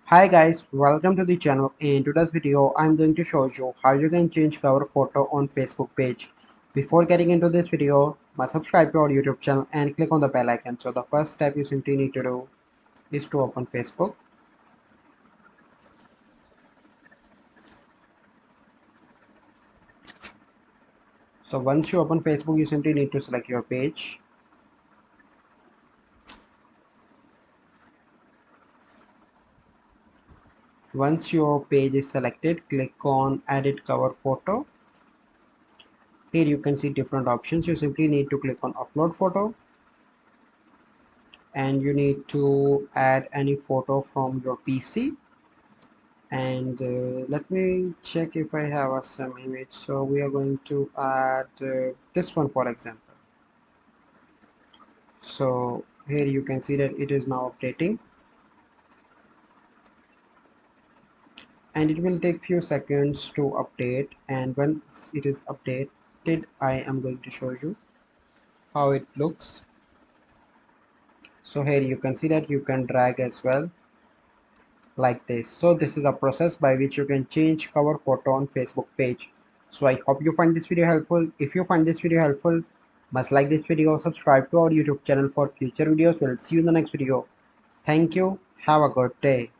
Hi guys, welcome to the channel. In today's video, I'm going to show you how you can change cover photo on Facebook page. Before getting into this video, must subscribe to our YouTube channel and click on the bell icon. So the first step you simply need to do is to open Facebook. So once you open Facebook, you simply need to select your page. Once your page is selected, click on edit cover photo. Here you can see different options. You simply need to click on upload photo and you need to add any photo from your PC. And let me check if I have some image. So we are going to add this one for example. So here you can see that it is now updating and it will take few seconds to update, and once it is updated I am going to show you how it looks. So here you can see that you can drag as well like this. So this is a process by which you can change cover photo on Facebook page. So I hope you find this video helpful. If you find this video helpful, must like this video, subscribe to our YouTube channel for future videos. We'll see you in the next video. Thank you. Have a good day.